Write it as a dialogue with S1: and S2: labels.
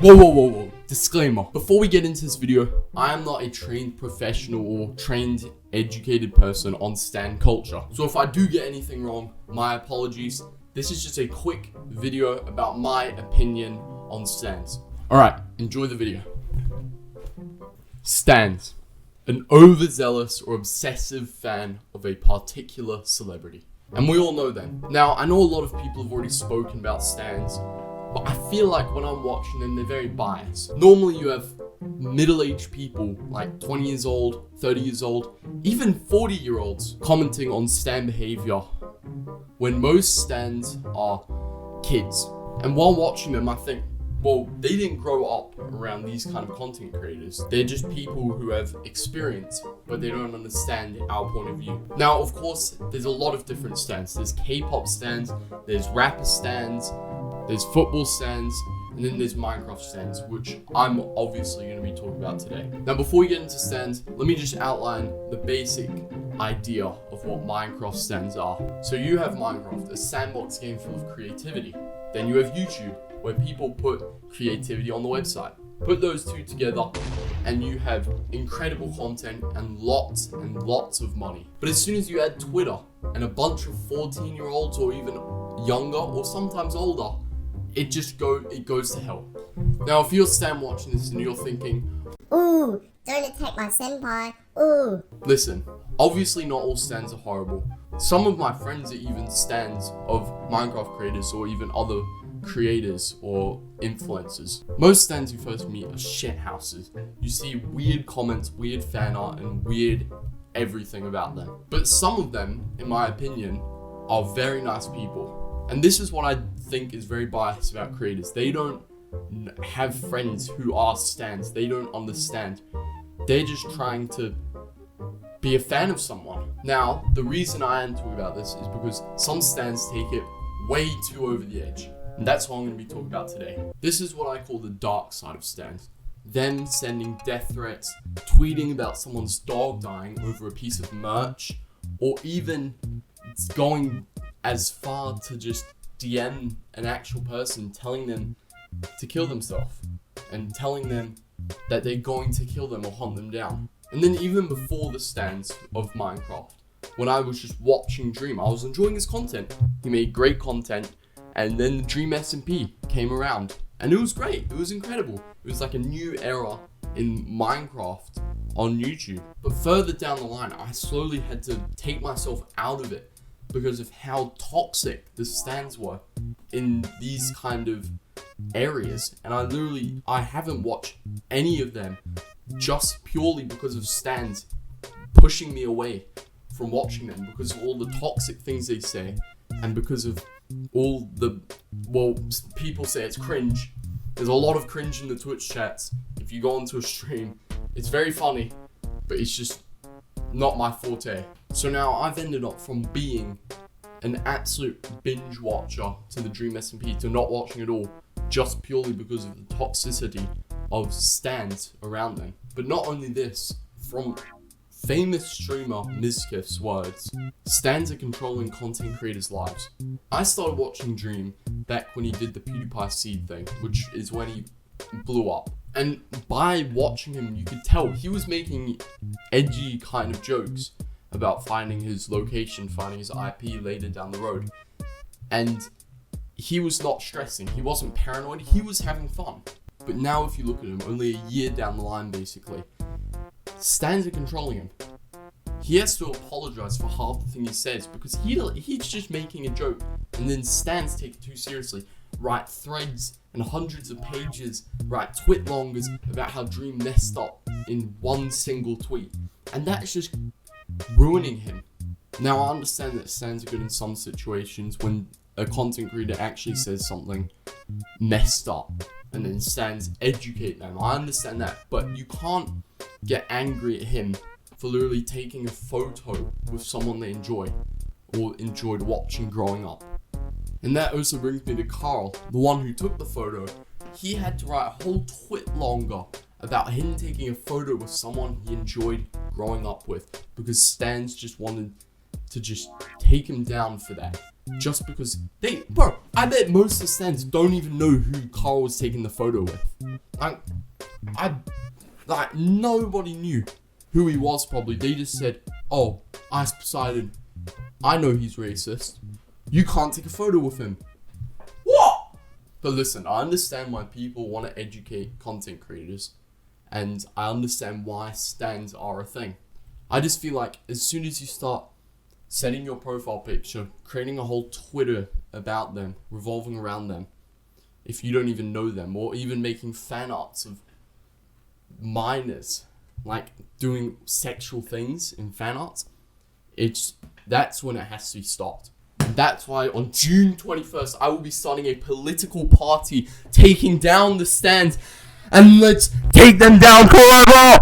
S1: Whoa. Disclaimer. Before we get into this video, I am not a trained professional or trained educated person on stan culture. So if I do get anything wrong, my apologies. This is just a quick video about my opinion on stans. Alright, enjoy the video. Stans. An overzealous or obsessive fan of a particular celebrity. And we all know them. Now, I know a lot of people have already spoken about stans, but I feel like when I'm watching them, they're very biased. Normally you have middle-aged people, like 20 years old, 30 years old, even 40-year-olds commenting on stan behavior, when most stans are kids. And while watching them, I think, well, they didn't grow up around these kind of content creators. They're just people who have experience, but they don't understand our point of view. Now, of course, there's a lot of different stans. There's K-pop stans, there's rapper stans, there's football stans, and then there's Minecraft stans, which I'm obviously going to be talking about today. Now, before we get into stans, let me just outline the basic idea of what Minecraft stans are. So you have Minecraft, a sandbox game full of creativity. Then you have YouTube, where people put creativity on the website. Put those two together and you have incredible content and lots of money. But as soon as you add Twitter and a bunch of 14-year-olds or even younger or sometimes older, it goes to hell. Now if you're Stan watching this and you're thinking,
S2: ooh, don't attack my senpai, ooh.
S1: Listen, obviously not all stans are horrible. Some of my friends are even stans of Minecraft creators or even other creators or influencers. Most stans you first meet are shit houses. You see weird comments, weird fan art, and weird everything about them. But some of them, in my opinion, are very nice people. And this is what I think is very biased about creators. They don't have friends who are stans. They don't understand. They're just trying to be a fan of someone. Now, the reason I am talking about this is because some stans take it way too over the edge. And that's what I'm going to be talking about today. This is what I call the dark side of stans. Them sending death threats, tweeting about someone's dog dying over a piece of merch, or even going as far to just DM an actual person telling them to kill themselves and telling them that they're going to kill them or hunt them down. And then even before the stans of Minecraft, when I was just watching Dream, I was enjoying his content. He made great content. And then the Dream SMP came around, and it was great. It was incredible. It was like a new era in Minecraft on YouTube. But further down the line, I slowly had to take myself out of it because of how toxic the stans were in these kind of areas. And I haven't watched any of them just purely because of stans pushing me away from watching them because of all the toxic things they say and because of all the, well, people say it's cringe. There's a lot of cringe in the Twitch chats. If you go onto a stream, it's very funny, but it's just not my forte. So now I've ended up from being an absolute binge watcher to the Dream SMP to not watching at all, just purely because of the toxicity of stans around them. But not only this, from famous streamer Mizkif's words, stans are controlling content creators' lives. I started watching Dream back when he did the PewDiePie seed thing, which is when he blew up. And by watching him, you could tell he was making edgy kind of jokes about finding his location, finding his IP later down the road. And he was not stressing, he wasn't paranoid, he was having fun. But now if you look at him, only a year down the line basically, stans are controlling him. He has to apologize for half the thing he says because he's just making a joke, and then stans take it too seriously. Write threads and hundreds of pages, write twit-longers about how Dream messed up in one single tweet, and that's just ruining him. Now I understand that stans are good in some situations when a content creator actually says something messed up and then stans educate them. I understand that, but you can't get angry at him for literally taking a photo with someone they enjoy or enjoyed watching growing up. And that also brings me to Carl, the one who took the photo. He had to write a whole twit longer about him taking a photo with someone he enjoyed growing up with because stans just wanted to just take him down for that. Just because I bet most of the stands don't even know who Carl was taking the photo with. Like nobody knew who he was probably. They just said, oh, Ice Poseidon, I know he's racist. You can't take a photo with him. What? But listen, I understand why people want to educate content creators. And I understand why stands are a thing. I just feel like as soon as you start setting your profile picture, creating a whole Twitter about them, revolving around them, if you don't even know them, or even making fan arts of minors, like doing sexual things in fan arts, that's when it has to be stopped. And that's why on June 21st, I will be starting a political party taking down the stands, and let's take them down forever!